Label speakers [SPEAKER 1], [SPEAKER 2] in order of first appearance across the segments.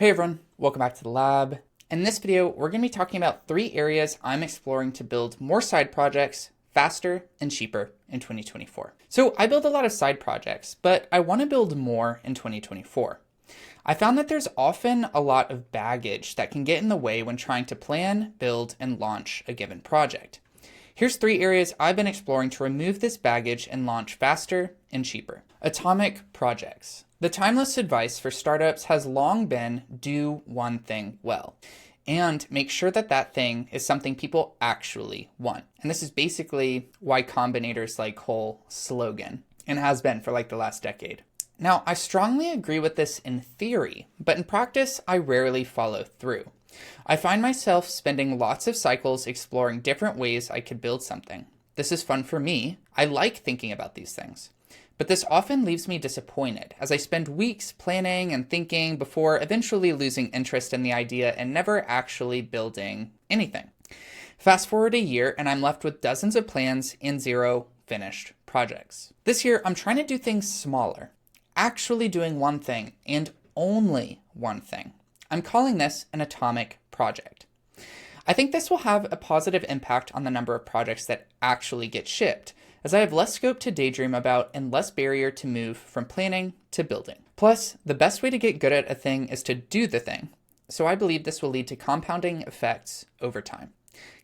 [SPEAKER 1] Hey everyone, welcome back to the lab. In this video, we're going to be talking about 3 areas I'm exploring to build more side projects faster and cheaper in 2024. So I build a lot of side projects, but I want to build more in 2024. I found that there's often a lot of baggage that can get in the way when trying to plan, build, and launch a given project. Here's 3 areas I've been exploring to remove this baggage and launch faster and cheaper. Atomic projects. The timeless advice for startups has long been do one thing well and make sure that that thing is something people actually want. And this is basically Y Combinator's whole slogan and has been for the last decade. Now, I strongly agree with this in theory, but in practice, I rarely follow through. I find myself spending lots of cycles exploring different ways I could build something. This is fun for me. I like thinking about these things. But this often leaves me disappointed as I spend weeks planning and thinking before eventually losing interest in the idea and never actually building anything. Fast forward a year and I'm left with dozens of plans and 0 finished projects. This year, I'm trying to do things smaller, actually doing one thing and only one thing. I'm calling this an atomic project. I think this will have a positive impact on the number of projects that actually get shipped, as I have less scope to daydream about and less barrier to move from planning to building. Plus, the best way to get good at a thing is to do the thing, so I believe this will lead to compounding effects over time.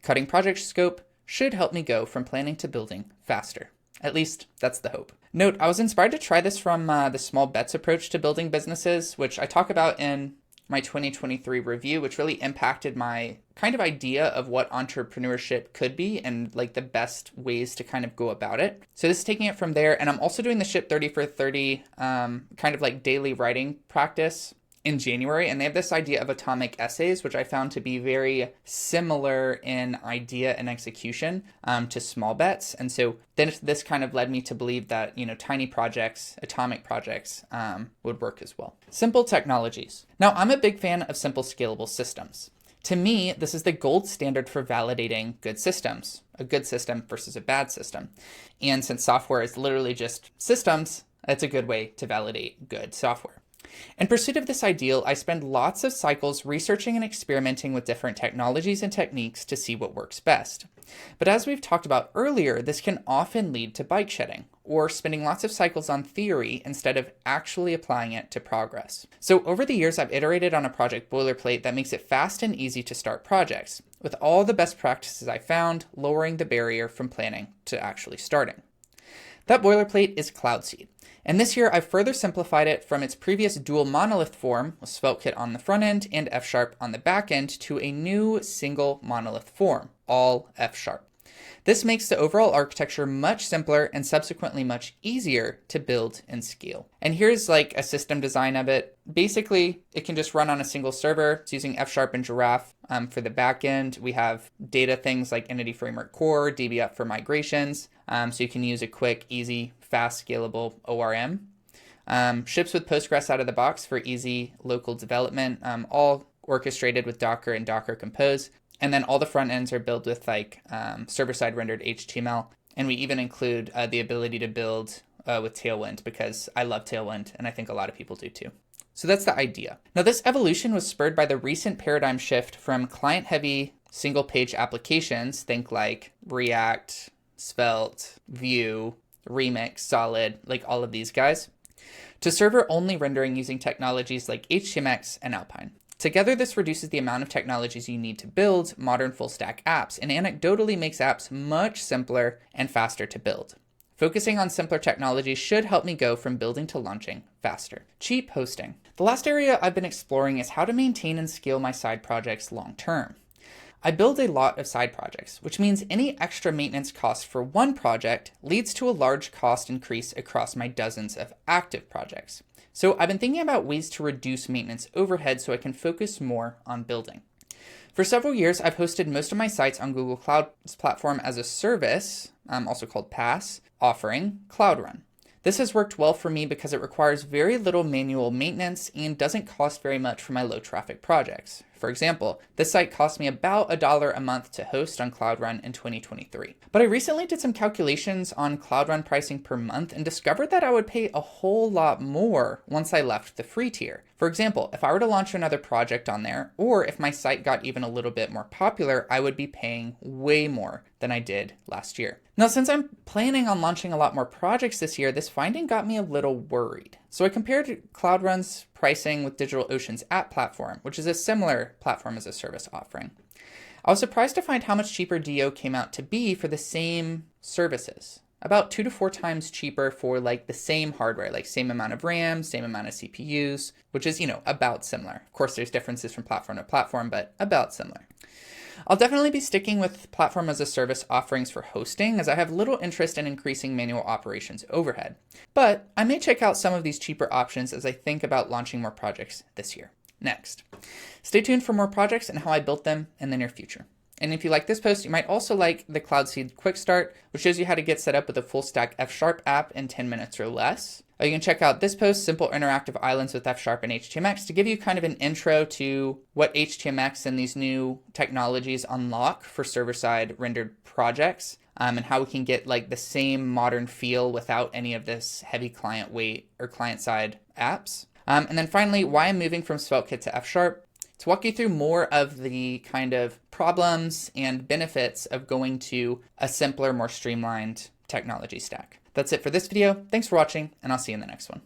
[SPEAKER 1] Cutting project scope should help me go from planning to building faster. At least, that's the hope. Note, I was inspired to try this from the small bets approach to building businesses, which I talk about in my 2023 review, which really impacted my kind of idea of what entrepreneurship could be and the best ways to kind of go about it. So this is taking it from there. And I'm also doing the Ship 30 for 30 kind of daily writing practice in January. And they have this idea of atomic essays, which I found to be very similar in idea and execution to small bets. And so then this kind of led me to believe that, tiny projects, atomic projects would work as well. Simple technologies. Now, I'm a big fan of simple scalable systems. To me, this is the gold standard for validating good systems, a good system versus a bad system. And since software is literally just systems, it's a good way to validate good software. In pursuit of this ideal, I spend lots of cycles researching and experimenting with different technologies and techniques to see what works best. But as we've talked about earlier, this can often lead to bike shedding, or spending lots of cycles on theory instead of actually applying it to progress. So over the years, I've iterated on a project boilerplate that makes it fast and easy to start projects, with all the best practices I found lowering the barrier from planning to actually starting. That boilerplate is CloudSeed. And this year, I've further simplified it from its previous dual monolith form, with SvelteKit on the front end and F# on the back end, to a new single monolith form, all F#. This makes the overall architecture much simpler and subsequently much easier to build and scale. And here's a system design of it. Basically, it can just run on a single server. It's using F# and Giraffe for the backend. We have data things like Entity Framework Core, DBF for migrations. So you can use a quick, easy, fast, scalable ORM. Ships with Postgres out of the box for easy local development, all orchestrated with Docker and Docker Compose. And then all the front ends are built with server-side rendered HTML. And we even include the ability to build with Tailwind, because I love Tailwind and I think a lot of people do too. So that's the idea. Now, this evolution was spurred by the recent paradigm shift from client-heavy single-page applications, think like React, Svelte, Vue, Remix, Solid, all of these guys, to server-only rendering using technologies like HTMX and Alpine. Together, this reduces the amount of technologies you need to build modern full-stack apps, and anecdotally makes apps much simpler and faster to build. Focusing on simpler technologies should help me go from building to launching faster. Cheap hosting. The last area I've been exploring is how to maintain and scale my side projects long-term. I build a lot of side projects, which means any extra maintenance cost for one project leads to a large cost increase across my dozens of active projects. So I've been thinking about ways to reduce maintenance overhead so I can focus more on building. For several years, I've hosted most of my sites on Google Cloud's platform as a service, also called PaaS, offering Cloud Run. This has worked well for me because it requires very little manual maintenance and doesn't cost very much for my low traffic projects. For example, this site cost me about $1 a month to host on Cloud Run in 2023. But I recently did some calculations on Cloud Run pricing per month and discovered that I would pay a whole lot more once I left the free tier. For example, if I were to launch another project on there, or if my site got even a little bit more popular, I would be paying way more than I did last year. Now, since I'm planning on launching a lot more projects this year, this finding got me a little worried. So I compared Cloud Run's pricing with DigitalOcean's app platform, which is a similar platform as a service offering. I was surprised to find how much cheaper DO came out to be for the same services. About 2 to 4 times cheaper for like the same hardware, like same amount of RAM, same amount of CPUs, which is, about similar. Of course, there's differences from platform to platform, but about similar. I'll definitely be sticking with platform as a service offerings for hosting, as I have little interest in increasing manual operations overhead. But I may check out some of these cheaper options as I think about launching more projects this year. Next, stay tuned for more projects and how I built them in the near future. And if you like this post, you might also like the Cloud Seed Quick Start, which shows you how to get set up with a full stack F# app in 10 minutes or less. You can check out this post, Simple Interactive Islands with F# and HTMX, to give you kind of an intro to what HTMX and these new technologies unlock for server-side rendered projects, and how we can get like the same modern feel without any of this heavy client weight or client-side apps. And then finally, why I'm moving from SvelteKit to F#, to walk you through more of the kind of problems and benefits of going to a simpler, more streamlined technology stack. That's it for this video. Thanks for watching, and I'll see you in the next one.